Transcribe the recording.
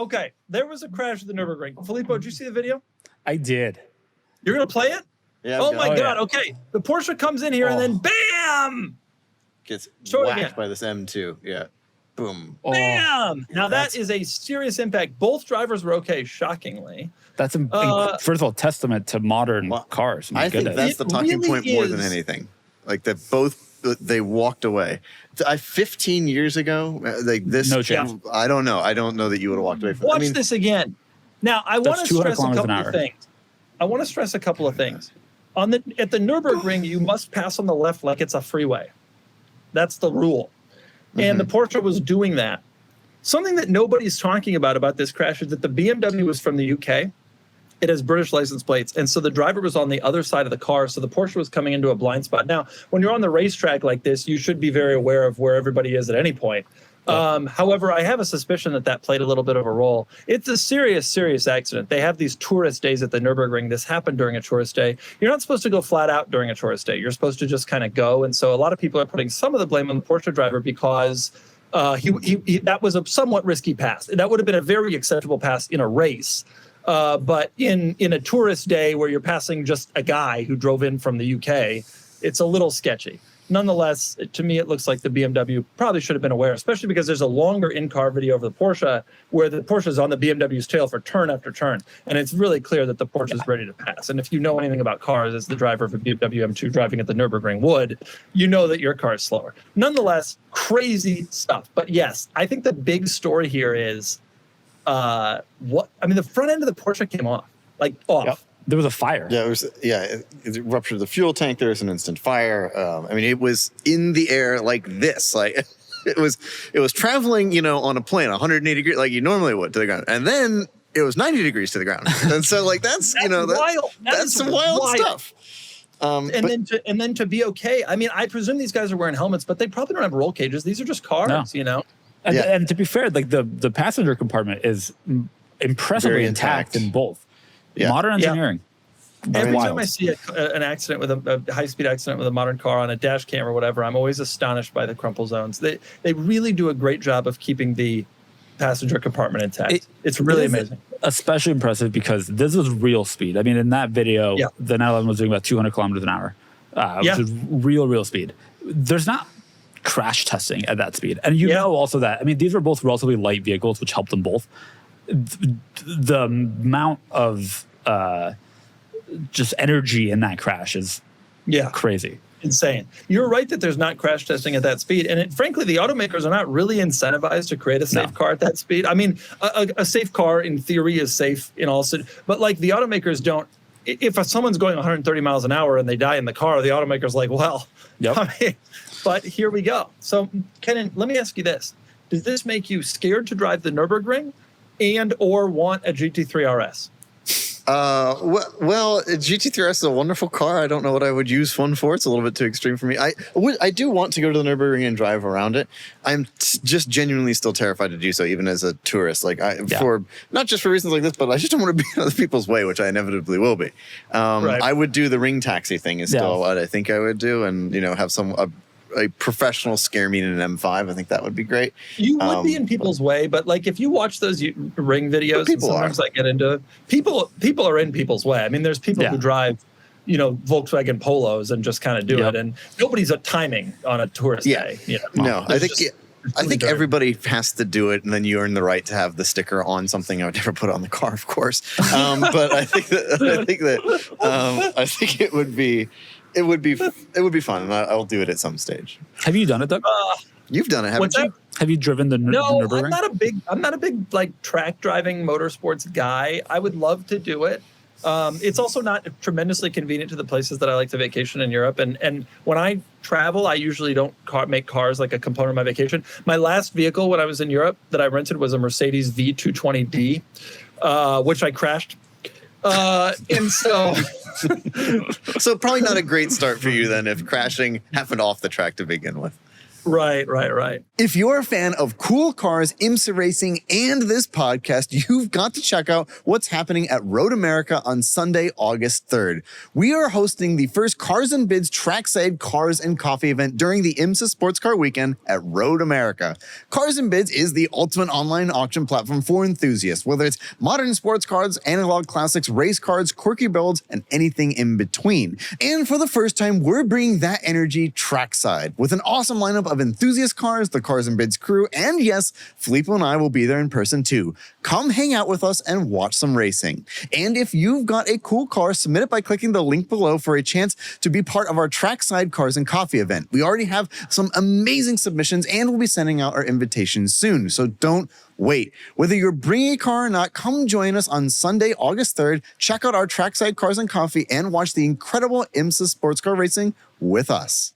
Okay, there was a crash at the Nurburgring. Filippo, did you see the video? I did. You're going to play it? Yeah. Oh my God. yeah. Okay. The Porsche comes in here and then bam! Gets Show it whacked again. by this M2. Yeah. Boom. Oh, Bam! Now that is a serious impact. Both drivers were okay, shockingly. that's first of all testament to modern cars. My I think goodness. that's the talking really point more than is. anything. Like that they walked away. 15 years ago, like this. No chance. I don't know. I don't know that you would have walked away from it. Watch this again. Now, I want to 200 stress a kilometers an couple hour. of things. At the Nürburgring, you must pass on the left like it's a freeway. That's the rule. And the Porsche was doing that. Something that nobody's talking about this crash is that the BMW was from the UK. It has British license plates. And so the driver was on the other side of the car. So the Porsche was coming into a blind spot. Now, when you're on the racetrack like this, you should be very aware of where everybody is at any point. However, I have a suspicion that played a little bit of a role. It's a serious, serious accident. They have these tourist days at the Nürburgring. This happened during a tourist day. You're not supposed to go flat out during a tourist day. You're supposed to just kind of go. And so a lot of people are putting some of the blame on the Porsche driver because that was a somewhat risky pass. That would have been a very acceptable pass in a race. But in a tourist day where you're passing just a guy who drove in from the UK, it's a little sketchy. Nonetheless, to me, it looks like the BMW probably should have been aware, especially because there's a longer in-car video of the Porsche where the Porsche is on the BMW's tail for turn after turn. And it's really clear that the Porsche is ready to pass. And if you know anything about cars as the driver of a BMW M2 driving at the Nürburgring would, you know that your car is slower. Nonetheless, crazy stuff. But yes, I think the big story here is the front end of the Porsche came off. Yep. There was a fire. Yeah, it ruptured the fuel tank. There was an instant fire. It was in the air like this. Like it was traveling, on a plane 180 degrees like you normally would to the ground. And then it was 90 degrees to the ground. And so that's wild. That's some wild stuff. And then to be okay. I presume these guys are wearing helmets, but they probably don't have roll cages. These are just cars, And to be fair, like the passenger compartment is impressively Very intact in both. Yeah. Modern engineering. Every Wild. time I see an accident with a high-speed accident with a modern car on a dash cam or whatever, I'm always astonished by the crumple zones. They really do a great job of keeping the passenger compartment intact. It's really amazing. Especially impressive because this is real speed. In that video, the 911 was doing about 200 kilometers an hour, which is real speed. There's not crash testing at that speed. And know also that, these were both relatively light vehicles, which helped them both. The amount of just energy in that crash is crazy. Insane. You're right that there's not crash testing at that speed. And frankly, the automakers are not really incentivized to create a safe car at that speed. A safe car in theory is safe in all, but the automakers don't. If someone's going 130 miles an hour and they die in the car, the automaker's like, well, but here we go. So, Kenan, let me ask you this. Does this make you scared to drive the Nürburgring and or want a GT3 RS? Well, GT3 RS is a wonderful car. I don't know what I would use one for. It's a little bit too extreme for me. I do want to go to the Nürburgring and drive around it. I'm just genuinely still terrified to do so, even as a tourist. For not just for reasons like this, but I just don't want to be in other people's way, which I inevitably will be. I would do the ring taxi thing is still what I think I would do, and have a professional scare me in an M5. I think that would be great. You would be in people's way, but if you watch those ring videos, sometimes I get into people are in people's way. There's people who drive, Volkswagen Polos and just kind of do it, and nobody's timing on a tourist day. No, I think everybody has to do it, and then you earn the right to have the sticker on something I would never put on the car, of course. But I think it would be. It would be fun, and I'll do it at some stage. Have you done it, Doug? You've done it, haven't you? Have you driven the Nürburgring? No, I'm not a big track driving motorsports guy. I would love to do it. It's also not tremendously convenient to the places that I like to vacation in Europe. And when I travel, I usually don't make cars like a component of my vacation. My last vehicle when I was in Europe that I rented was a Mercedes V220D, which I crashed. And so probably not a great start for you then if crashing happened off the track to begin with. Right. If you're a fan of cool cars, IMSA racing, and this podcast, you've got to check out what's happening at Road America on Sunday, August 3rd. We are hosting the first Cars and Bids Trackside Cars and Coffee event during the IMSA Sports Car Weekend at Road America. Cars and Bids is the ultimate online auction platform for enthusiasts, whether it's modern sports cars, analog classics, race cars, quirky builds, and anything in between. And for the first time, we're bringing that energy trackside with an awesome lineup of enthusiast cars, the Cars and Bids crew, and yes, Filippo and I will be there in person too. Come hang out with us and watch some racing. And if you've got a cool car, submit it by clicking the link below for a chance to be part of our Trackside Cars and Coffee event. We already have some amazing submissions and we'll be sending out our invitations soon, so don't wait. Whether you're bringing a car or not, come join us on Sunday, August 3rd. Check out our Trackside Cars and Coffee and watch the incredible IMSA sports car racing with us.